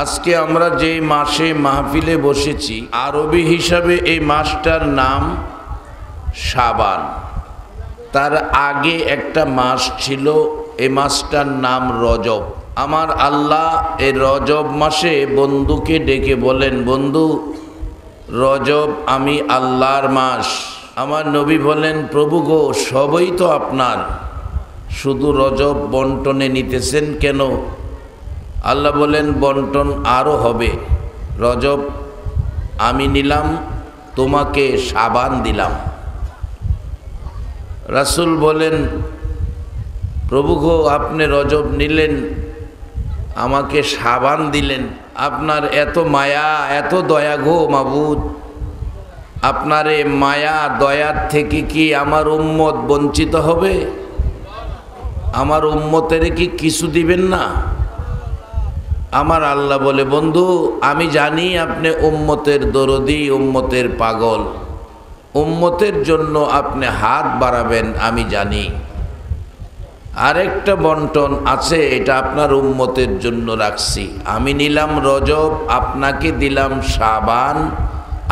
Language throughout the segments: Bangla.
আজকে আমরা যে মাসে মাহফিলে বসেছি আরবি হিসাবে এই মাসটার নাম শাবান। তার আগে একটা মাস ছিল, এই মাসটার নাম রজব। আমার আল্লাহ এই রজব মাসে বন্ধুকে ডেকে বলেন, বন্ধু রজব আমি আল্লাহর মাস। আমার নবী বলেন, প্রভু গো সবই তো আপনার, শুধু রজব বন্টনে নিতেছেন কেন? আল্লাহ বলেন বন্টন আরও হবে। রজব আমি নিলাম, তোমাকে শাবান দিলাম। রাসূল বলেন, প্রভু গো আপনি রজব নিলেন, আমাকে শাবান দিলেন, আপনার এত মায়া এত দয়া গো মাবুদ, আপনার এ মায়া দয়ার থেকে কি আমার উম্মত বঞ্চিত হবে? আমার উম্মতের কি কিছু দিবেন না? আমার আল্লাহ বলে, বন্ধু আমি জানি আপনি উম্মতের দরদি, উম্মতের পাগল, উম্মতের জন্য আপনি হাত বাড়াবেন আমি জানি। আরেকটা বন্টন আছে, এটা আপনার উম্মতের জন্য রাখছি। আমি নিলাম রজব, আপনাকে দিলাম শাবান,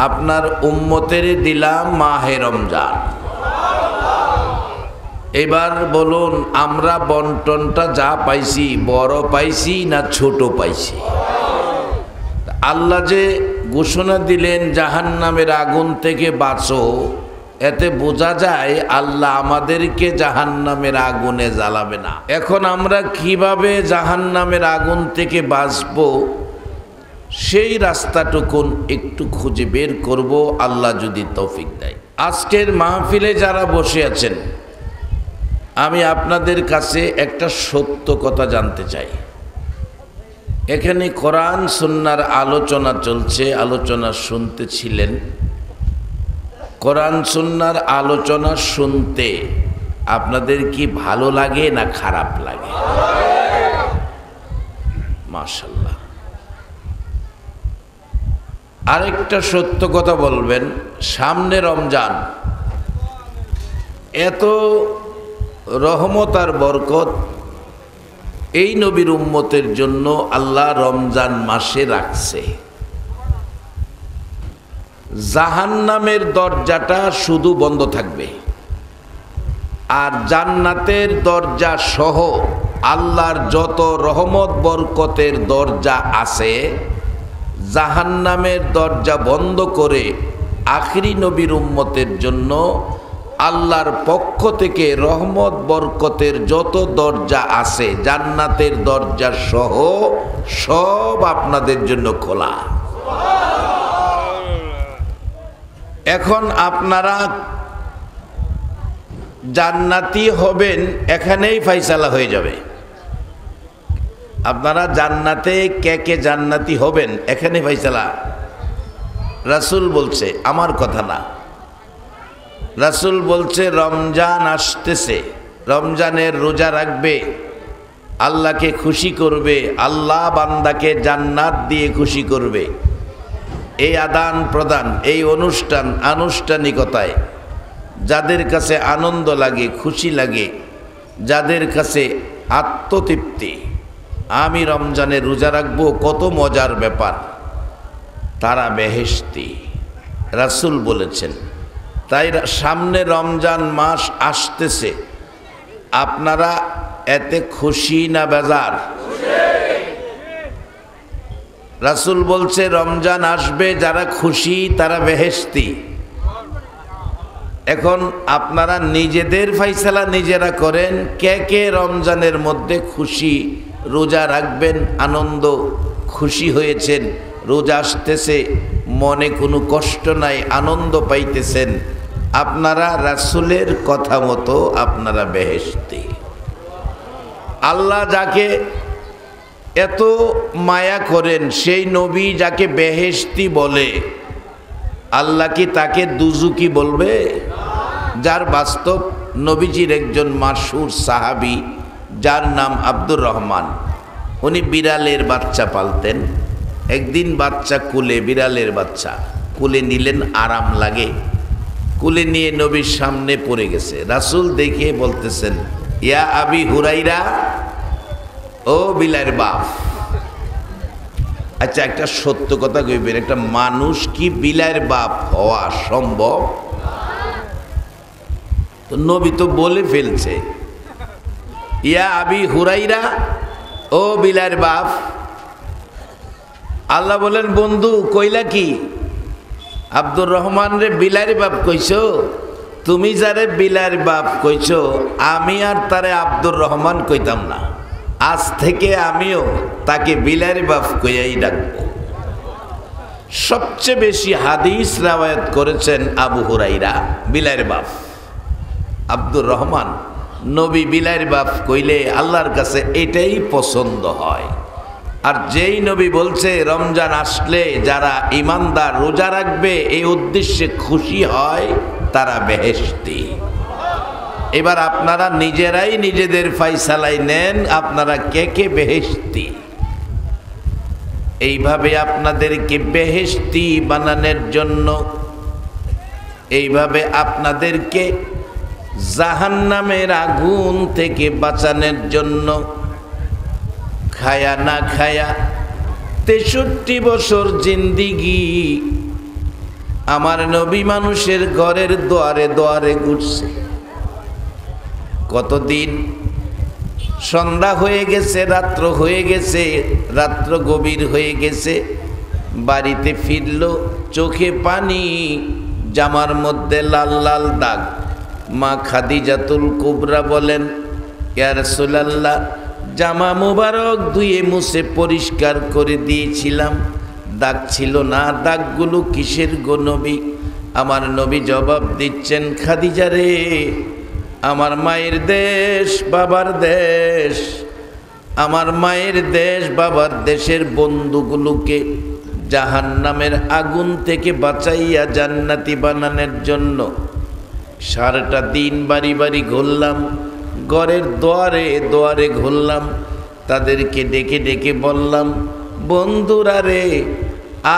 আপনার উম্মতের দিলাম মাহে রমজান। এবার বলুন আমরা বন্টনটা যা পাইছি বড় পাইছি না ছোট পাইছি? আল্লাহ যে ঘোষণা দিলেন জাহান্নামের আগুন থেকে বাঁচো, এতে বোঝা যায় আল্লাহ আমাদেরকে জাহান্নামের আগুনে জ্বালাবে না। এখন আমরা কিভাবে জাহান্নামের আগুন থেকে বাঁচব সেই রাস্তাটুকুন একটু খুঁজে বের করব, আল্লাহ যদি তৌফিক দেয়। আজকের মাহফিলে যারা বসে আছেন, আমি আপনাদের কাছে একটা সত্য কথা জানতে চাই। এখানে কোরআন সুন্নাহর আলোচনা চলছে, আলোচনা শুনতেছিলেন। কোরআন সুন্নাহর আলোচনা শুনতে আপনাদের কি ভালো লাগে না খারাপ লাগে? মাশাআল্লাহ। আরেকটা সত্য কথা বলবেন, সামনে রমজান, এত রহমত আর বরকত এই নবীর উম্মতের জন্য আল্লাহ রমজান মাসে রাখছে। জাহান্নামের দরজাটা শুধু বন্ধ থাকবে, আর জান্নাতের দরজা সহ আল্লাহর যত রহমত বরকতের দরজা আছে, জাহান্নামের দরজা বন্ধ করে আখিরি নবীর উম্মতের জন্য আল্লাহর পক্ষ থেকে রহমত বরকতের যত দরজা আছে, জান্নাতের দরজা সহ সব আপনাদের জন্য খোলা। এখন আপনারা জান্নাতি হবেন, এখানেই ফাইসালা হয়ে যাবে। আপনারা জান্নাতে কে কে জান্নাতি হবেন এখানে ফাইসালা। রাসূল বলছে, আমার কথা না, রাসূল বলছে রমজান আসতেছে, রমজানের রোজা রাখবে, আল্লাহকে খুশি করবে, আল্লাহ বান্দাকে জান্নাত দিয়ে খুশি করবে। এই আদান প্রদান, এই অনুষ্ঠান আনুষ্ঠানিকতায় যাদের কাছে আনন্দ লাগে, খুশি লাগে, যাদের কাছে আত্মতৃপ্তি, আমি রমজানের রোজা রাখবো কত মজার ব্যাপার, তারা বেহেশতি। রাসূল বলেছেন। তাই সামনে রমজান মাস আসতেছে, আপনারা এতে খুশি না বেজার? রাসূল বলছে রমজান আসবে, যারা খুশি তারা বেহেশতি। এখন আপনারা নিজেদের ফাইসালা নিজেরা করেন, কে কে রমজানের মধ্যে খুশি, রোজা রাখবেন, আনন্দ খুশি হয়েছেন, রোজা আসতেছে, মনে কোনো কষ্ট নাই, আনন্দ পাইতেছেন, আপনারা রাসূলের কথা মতো আপনারা বেহেশতি। আল্লাহ যাকে এত মায়া করেন, সেই নবী যাকে বেহেশতি বলে, আল্লাহ কি তাকে দুজুকি বলবে? যার বাস্তব নবীজির একজন মাশহুর সাহাবী, যার নাম আব্দুর রহমান, উনি বিড়ালের বাচ্চা পালতেন। একদিন বাচ্চা কুলে, বিড়ালের বাচ্চা কুলে নিলেন, আরাম লাগে, কুলে নিয়ে নবীর সামনে পড়ে গেছে। রাসূল দেখে বলতেছেন, ইয়া আবি হুরাইরা, ও বিলালের বাপ, আচ্ছা, একটা সত্য কথা কইবেন, একটা মানুষ কি বিলাইয়ের বাপ হওয়া সম্ভব? তো নবী তো বলে ফেলছে, ইয়া আবি হুরাইরা, ও বিলাইয়ের বাপ। আল্লাহ বলেন, বন্ধু কইলা কি? আব্দুর রহমান রে বিলাইয়ের বাপ কইছো? তুমি যারে বিলাইয়ের বাপ কইছো, আমি আর তারে আব্দুর রহমান কইতাম না। আজ থেকে আমিও তাকে বিলাইয়ের বাপ কইয়াই ডাকবো। সবচেয়ে বেশি হাদিস রাওয়ায়াত করেছেন আবু হুরাইরা, বিলাইয়ের বাপ। আব্দুর রহমান নবী বিলাইয়ের বাপ কইলে আল্লাহর কাছে এটাই পছন্দ হয়। আর যেই নবী বলছে রমজান আসলে যারা ইমানদার রোজা রাখবে এই উদ্দেশ্যে খুশি হয়, তারা বেহেশতি। এবার আপনারা নিজেরাই নিজেদের ফায়সালাই নেন, আপনারা কে কে বেহেশতি। এইভাবে আপনাদেরকে বেহেশতি বানানোর জন্য, এইভাবে আপনাদেরকে জাহান্নামের আগুন থেকে বাঁচানোর জন্য খায়া না খায়া 63 বছর জিন্দিগি আমার নবী মানুষের ঘরের দুয়ারে দুয়ারে ঘুরছে। কতদিন? সন্ধ্যা হয়ে গেছে, রাত্র হয়ে গেছে, রাত্র গভীর হয়ে গেছে, বাড়িতে ফিরল, চোখে পানি, জামার মধ্যে লাল লাল দাগ। মা খাদিজাতুল কুবরা বলেন, ইয়া রাসূলুল্লাহ, জামা মুবারক ধুয়ে মুছে পরিষ্কার করে দিয়েছিলাম, দাগ ছিল না। দাগগুলো কিসের গো নবী? আমার নবী জবাব দিচ্ছেন, খাদিজা রে, আমার মায়ের দেশ বাবার দেশ, আমার মায়ের দেশ বাবার দেশের বন্ধুগুলোকে জাহান্নামের আগুন থেকে বাঁচাইয়া জান্নাতি বানানোর জন্য সারাটা দিন বাড়ি বাড়ি ঘুরলাম, ঘরের দুয়ারে দুয়ারে ঘুরলাম, তাদেরকে ডেকে ডেকে বললাম, বন্ধুরা রে,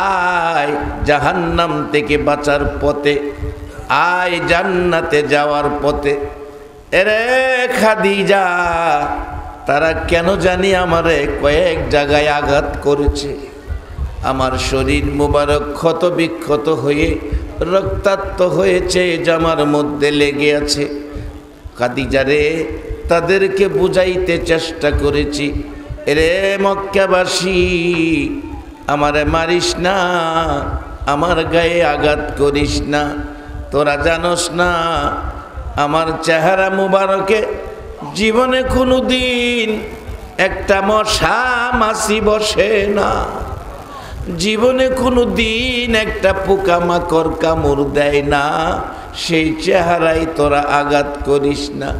আয় জাহান্নাম থেকে বাঁচার পথে, আয় জান্নাতে যাওয়ার পথে। এরে খাদিজা, তারা কেন জানি আমারে কয়েক জায়গায় আঘাত করেছে, আমার শরীর মুবারক ক্ষত বিক্ষত হয়ে রক্তাক্ত হয়েছে, জামার মধ্যে লেগে আছে। খাদিজা রে, তাদেরকে বুঝাইতে চেষ্টা করেছি, এরে মক্কাবাসী, আমারে মারিস না, আমার গায়ে আঘাত করিস না, তোরা জানোস না আমার চেহারা মুবারকে জীবনে কোনো দিন একটা মশা মাছি বসে না, জীবনে কোনো দিন একটা পোকামাকড় কামড় দেয় না, সেই চেহারায় তোরা আঘাত করিস না।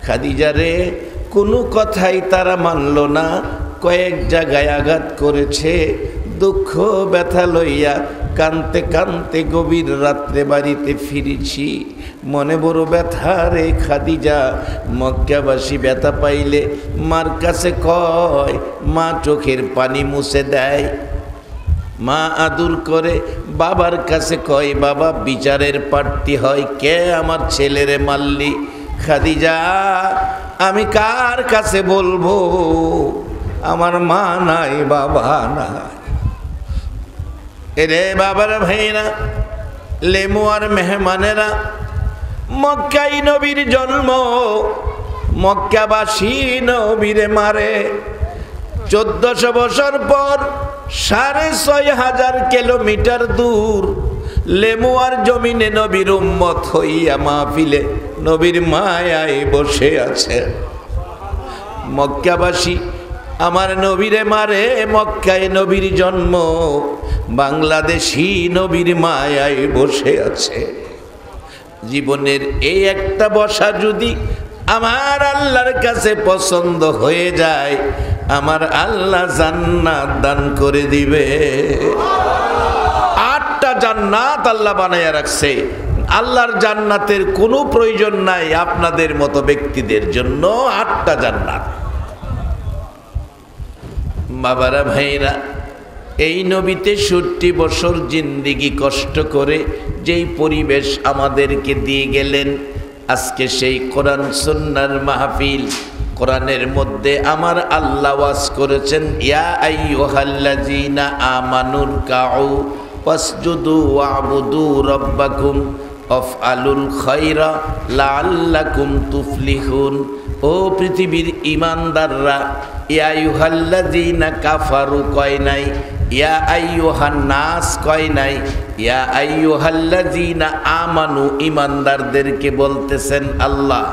খাদিজা রে, কোনো কথাই তারা মানল না, কয়েক জায়গায় আঘাত করেছে। দুঃখ ব্যথা লইয়া কানতে কানতে গভীর রাত্রে বাড়িতে ফিরেছি, মনে বড় ব্যথা রে খাদিজা। মক্কাবাসী ব্যথা পাইলে মার কাছে কয়, মা চোখের পানি মুছে দেয়, মা আদর করে। বাবার কাছে কয়, বাবা বিচারের প্রার্থী হয়, কে আমার ছেলেরে মারলি? খাদিজা, আমি কার কাছে বলবো? আমার মা নাই, বাবা নাই। এরে বাবার ভাইরা, লেমু আর মেহমানেরা, মক্কাই নবীর জন্ম, মক্কাবাসী নবীরে মারে। 1400 বছর পর 6500 কিলোমিটার দূর লেমুয়ার জমিনে নবীর উম্মত হইয়া মাহফিলে নবীর মায়ায় বসে আছে। মক্কাবাসী আমার নবীরে মারে, মক্কায় নবীর জন্ম, বাংলাদেশি নবীর মায়ায় বসে আছে। জীবনের এই একটা বসা যদি আমার আল্লাহর কাছে পছন্দ হয়ে যায়, আমার আল্লাহ জান্নাত দান করে দিবে। 8টা জান্নাত আল্লাহ বানায়া রাখছে। আল্লাহর জান্নাতের কোনো প্রয়োজন নাই আপনাদের মতো ব্যক্তিদের জন্য। 8টা জান্নাত। বাবারা ভাইরা, এই নবীতে 70 বছর জিন্দিগি কষ্ট করে যেই পরিবেশ আমাদেরকে দিয়ে গেলেন, আজকে সেই কোরআন সুন্নাহর মাহফিল, কোরআনের মধ্যে আমার আল্লাহ ওয়াজ করেছেন, ইয়া আইয়ুহাল্লাযীনা আমানুর কাউ ওয়াসজুদু ওয়াবুদু রাব্বাকুম আফআলুল খায়রা লাআল্লাকুম তুফলিহুন। ও পৃথিবীর ঈমানদাররা, ইয়া আইয়ুহাল্লাযীনা কাফারু কয় নাই, ইয়া আইয়ুহান নাস কয় নাই, ইয়া আইয়ুহাল্লাযীনা আমানু ঈমানদারদেরকে বলতেছেন আল্লাহ,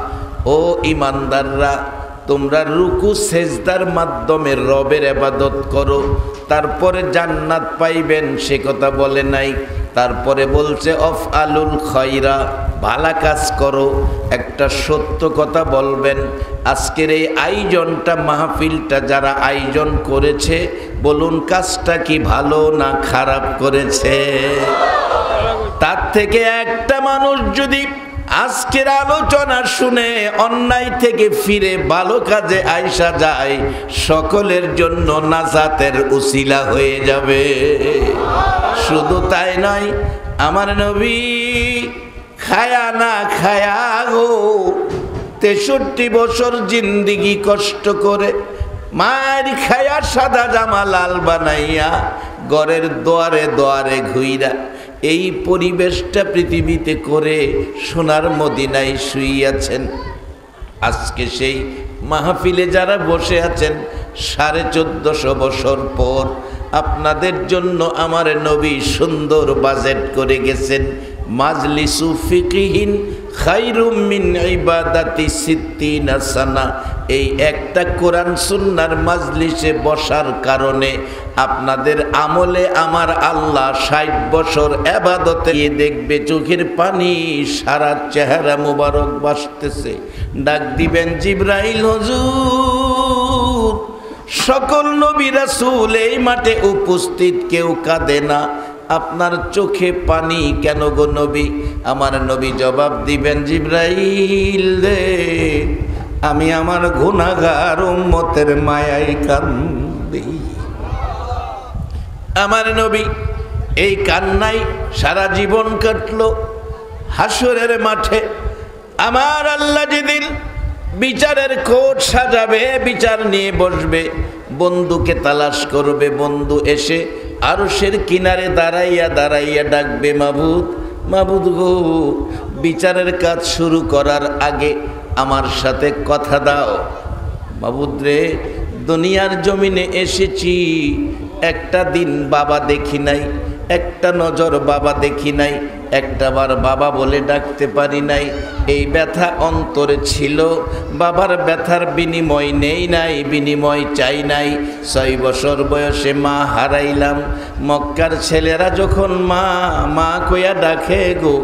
ও ঈমানদাররা তোমরা রুকু সেজদার মাধ্যমে রবের ইবাদত করো, তারপরে জান্নাত পাইবেন সে কথা বলে নাই। তারপরে বলছে আফআলুল খায়রা, ভালো কাজ করো। একটা সত্য কথা বলবেন, আজকের এই আয়োজনটা মাহফিলটা যারা আয়োজন করেছে বলুন কাজটা কি ভালো না খারাপ করেছে? তার থেকে একটা মানুষ যদি আজকের আলোচনা শুনে অন্যায় থেকে ফিরে ভালো কাজে আইসা যায়, সকলের জন্য নাজাতের উসিলা হয়ে যাবে। শুধু তাই নয়, আমার নবী খায়া না খায়া গো 63 বছর জিন্দিগি কষ্ট করে মায়ের খায়া সাদা জামা লাল বানাইয়া ঘরের দোয়ারে দোয়ারে ঘুইরা এই পরিবেশটা পৃথিবীতে করে সোনার মদিনায় শুইয়াছেন। আজকে সেই মাহফিলে যারা বসে আছেন 1450 বছর পর আপনাদের জন্য আমার নবী সুন্দর বাজেট করে গেছেন। মাজলিসু ফিকহিন খায়রুম মিন ইবাদাতি সিত্তিনা সানা। এই একটা কোরআন সুন্নাহর মাজলিসে বসার কারণে আপনাদের আমলে আমার আল্লাহ 60 বছর ইবাদতে দেখবে চোখের পানি সারা চেহারা মুবারক ভাসতেছে। ডাক দিবেন জিবরাইল হুজুর, সকল নবী রাসূল এই মাঠে উপস্থিত, কেউ কাঁদে না, আপনার চোখে পানি কেন গো নবী? আমার নবী জবাব দিবেন, জিবরাইল রে, আমি আমার গুনাহগার উম্মতের মায়ায় কান্দি। আমার নবী এই কান্নাই সারা জীবন কাটলো। হাসরের মাঠে আমার আল্লাহ যেদিন বিচারের কোট সাজাবে, বিচার নিয়ে বসবে, বন্ধুকে তালাশ করবে, বন্ধু এসে আরশের কিনারে দাঁড়াইয়া দাঁড়াইয়া ডাকবে, মাবুদ মাবুদ গো, বিচারের কাজ শুরু করার আগে আমার সাথে কথা দাও। মাবুদ রে, দুনিয়ার জমিনে এসেছি, একটা দিন বাবা দেখি নাই, একটা নজর বাবা দেখি নাই, একটাবার বাবা বলে ডাকতে পারি নাই। এই ব্যথা অন্তরে ছিল, বাবার ব্যথার বিনিময় নেই নাই, বিনিময় চাই নাই। 6 বছর বয়সে মা হারাইলাম। মক্কার ছেলেরা যখন মা মা কইয়া ডাকে গো,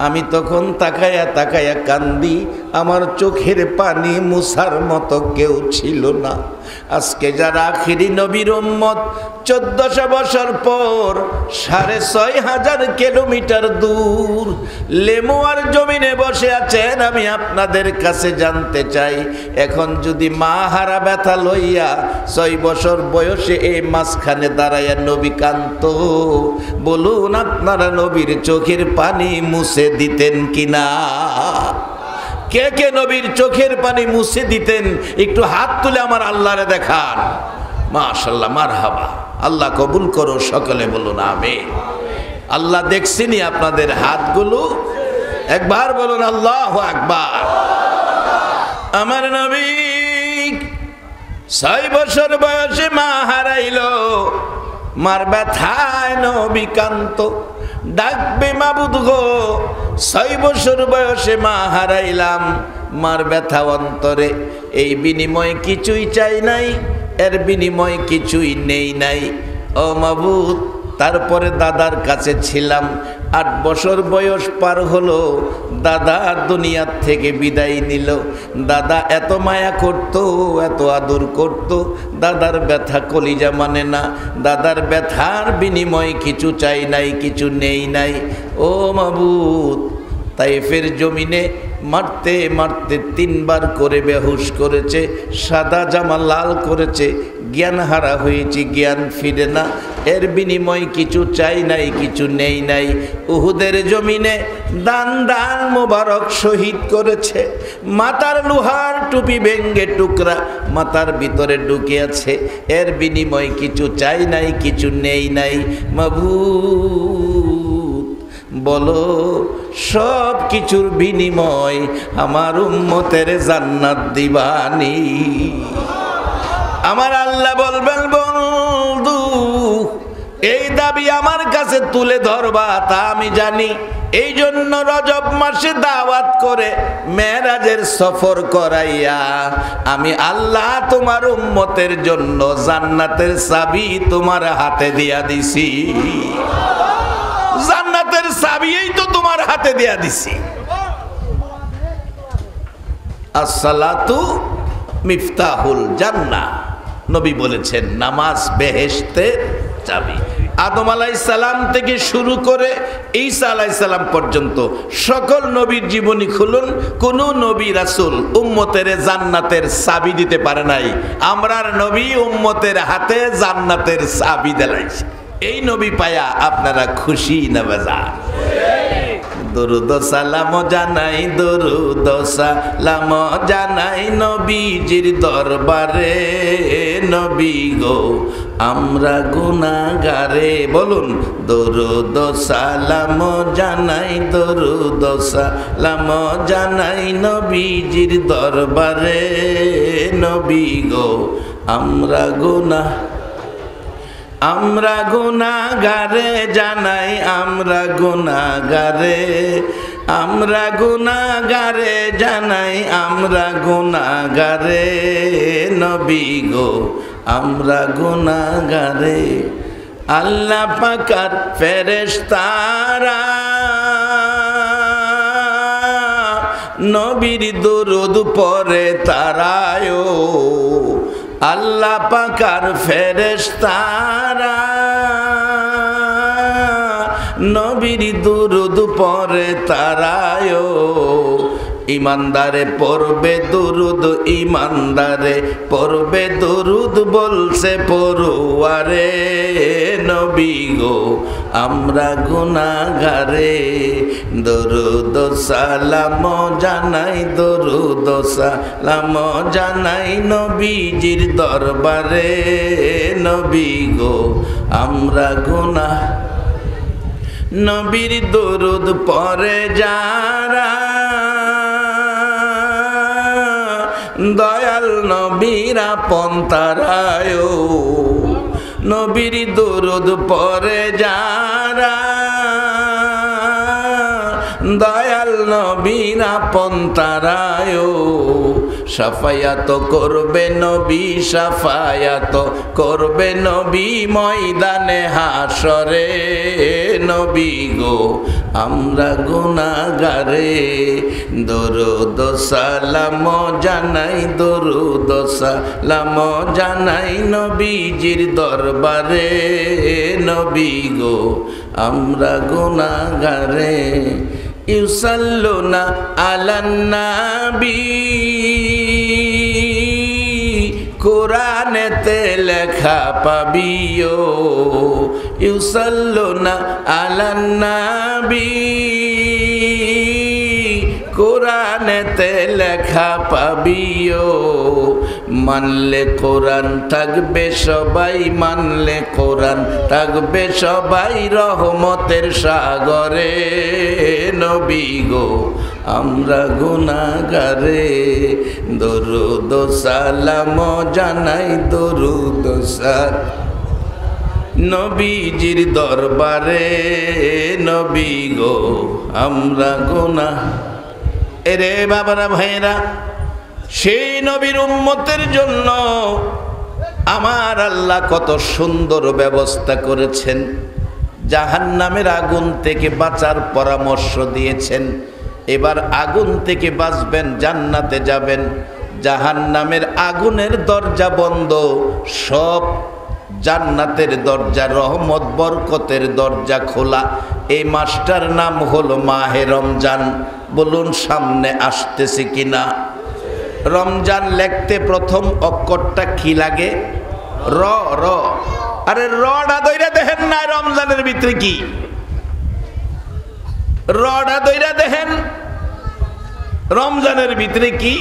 আমি তখন তাকায়া তাকায়া কান্দি, আমার চোখের পানি মুছার মতো কেউ ছিল না। আজকে যারা আখিরি নবীর উম্মত 1400 বছর পর 6500 কিলোমিটার দূর লেমুয়ার জমিনে বসে আছেন, আমি আপনাদের কাছে জানতে চাই, এখন যদি মা হারা ব্যথা লইয়া 6 বছর বয়সে এই মাঝখানে দাঁড়াইয়া নবী কান্ত, বলুন আপনারা নবীর চোখের পানি মুছে দিতেন কিনা? কে কে নবীর চোখের পানি মুছে দিতেন? একটু হাত তুলে আমার আল্লাহরে দেখান। মাশাআল্লাহ, মারহাবা, আল্লাহ কবুল করো, সকলে বলুন আমিন। আল্লাহ দেখছিনি আপনাদের হাতগুলো, একবার বলুন আল্লাহু আকবার। আমার নবী 6 বছর বয়সে মা হারাইলো, মার ব্যথায় নবী কান্ত, ডাকবে মাবুদ গো, 6 বছর বয়সে মা হারাইলাম, মার ব্যথা অন্তরে, এই বিনিময়ে কিছুই চাই নাই, এর বিনিময় কিছুই নেই নাই। ও মাবুদ, তারপরে দাদার কাছে ছিলাম, 8 বছর বয়স পার হলো, দাদা দুনিয়ার থেকে বিদায় নিল। দাদা এত মায়া করত, এত আদর করত, দাদার ব্যথা কলিজা মানে না, দাদার ব্যথার বিনিময়ে কিছু চাই নাই, কিছু নেই নাই। ও মাবুদ, তাইফের জমিনে মারতে মারতে 3 বার করে বেহুশ করেছে, সাদা জামা লাল করেছে, জ্ঞান হারা হয়েছি, জ্ঞান ফিরে না। এর বিনিময় কিছু চাই নাই, কিছু নেই নাই। উহুদের জমিনে দান দান মোবারক শহীদ করেছে। মাথার লোহার টুপি ভেঙ্গে টুকরা মাথার ভিতরে ঢুকে আছে। এর বিনিময় কিছু চাই নাই, কিছু নেই নাই। মাবুদ বলো, সব কিছুর বিনিময় আমার উম্মতের জান্নাত দিবানি। আমার আল্লাহ বলবেন, বন্ধু এই দাবি আমার কাছে তুলে ধরবা তা আমি জানি। এই জন্য রজব মাসে দাওয়াত করে মেরাজের সফর করাইয়া আমি আল্লাহ তোমার উম্মতের জন্য জান্নাতের চাবি তোমার হাতে দিয়া দিছি। জান্নাতের চাবিই তো তোমার হাতে দিয়া দিছি। আসসালাতু মিফতাহুল জান্নাহ, নবী বলেছেন নামাজ বেহেশতের চাবি। আদম আলাইহিস সালাম থেকে শুরু করে ঈসা আলাইহিস সালাম পর্যন্ত সকল নবীর জীবনী খুলুন, কোন নবী রাসূল উম্মতের জান্নাতের চাবি দিতে পারে নাই। আমরার নবী উম্মতের হাতে জান্নাতের চাবি দিলাইছে। এই নবী পায়া আপনারা খুশি না বেজার? দরুদ সালাম জানাই, দরুদ সালাম জানাই নবীজির দরবারে। নবী গো আমরা গুনাহগারে, বলুন দরুদ সালাম জানাই, দরুদ সালাম জানাই নবীজির দরবারে। নবী গো আমরা গুনাহগারে জানাই, আমরা গুনাহগারে, আমরা গুনাহগারে জানাই, আমরা গুনাহগারে। নবী গো আমরা গুনাহগারে। আল্লাহ পাকের ফেরেশতারা নবীর দরুদ পড়ে তারায়ো। আল্লাহ পাকের ফেরেশতারা নবীর দরুদ পড়ে তারায়ো। ইমানদারে পড়বে দরুদ, ইমানদারে পড়বে দরুদ বলছে পড়ুয়ারে। নবী গো আমরা গুনাহগারে, দরুদ সালাম জানাই, দরুদ সালাম জানাই নবীজির দরবারে। নবী গো আমরা নবীর দরুদ পড়ে যারা দয়াল নবীর আপন তারায়ো। নবীর দরুদ পড়ে যারা দয়াল নবীর আপন তারায়ো। সাফায়াত করবে নবী, সাফায়াত করবে নবী ময়দানে হাসরে। নবী গো আমরা গুনাহগারে, দরুদ সালাম জানাই, দরুদ সালাম জানাই নবীজির দরবারে। নবী গো আমরা গুনাহগারে। ইউসাল্লুনা আলান নবী, কোরআনেতে লেখা পাবিও। ইউসাল্লুনা আলান নবী, কোরআনেতে লেখা পাবিও। মানলে কোরআন থাকবে সবাই, মানলে কোরআন থাকবে সবাই রহমতের সাগরে। নবী গো আমরা গুনাহগারে, দরুদ সালাম জানাই, দরুদ সালাম নবীজির দরবারে। নবী গো আমরা এরে বাবারা ভাইরা, সেই নবীর উম্মতের জন্য আমার আল্লাহ কত সুন্দর ব্যবস্থা করেছেন। জাহান্নামের আগুন থেকে বাঁচার পরামর্শ দিয়েছেন। এবার আগুন থেকে বাঁচবেন, জান্নাতে যাবেন। জাহান্নামের আগুনের দরজা বন্ধ, সব জান্নাতের দরজা, রহমত বরকতের দরজা খোলা। এই মাসটার নাম হলো মাহে রমজান। বলুন সামনে আসতেছে কিনা? রমজান লিখতে প্রথম অক্ষরটা কি লাগে? র। র। আরে রডা দইরা দেখেন না রমজানের ভিতরে কি? রডা দইরা দেখেন রমজানের ভিতরে কি?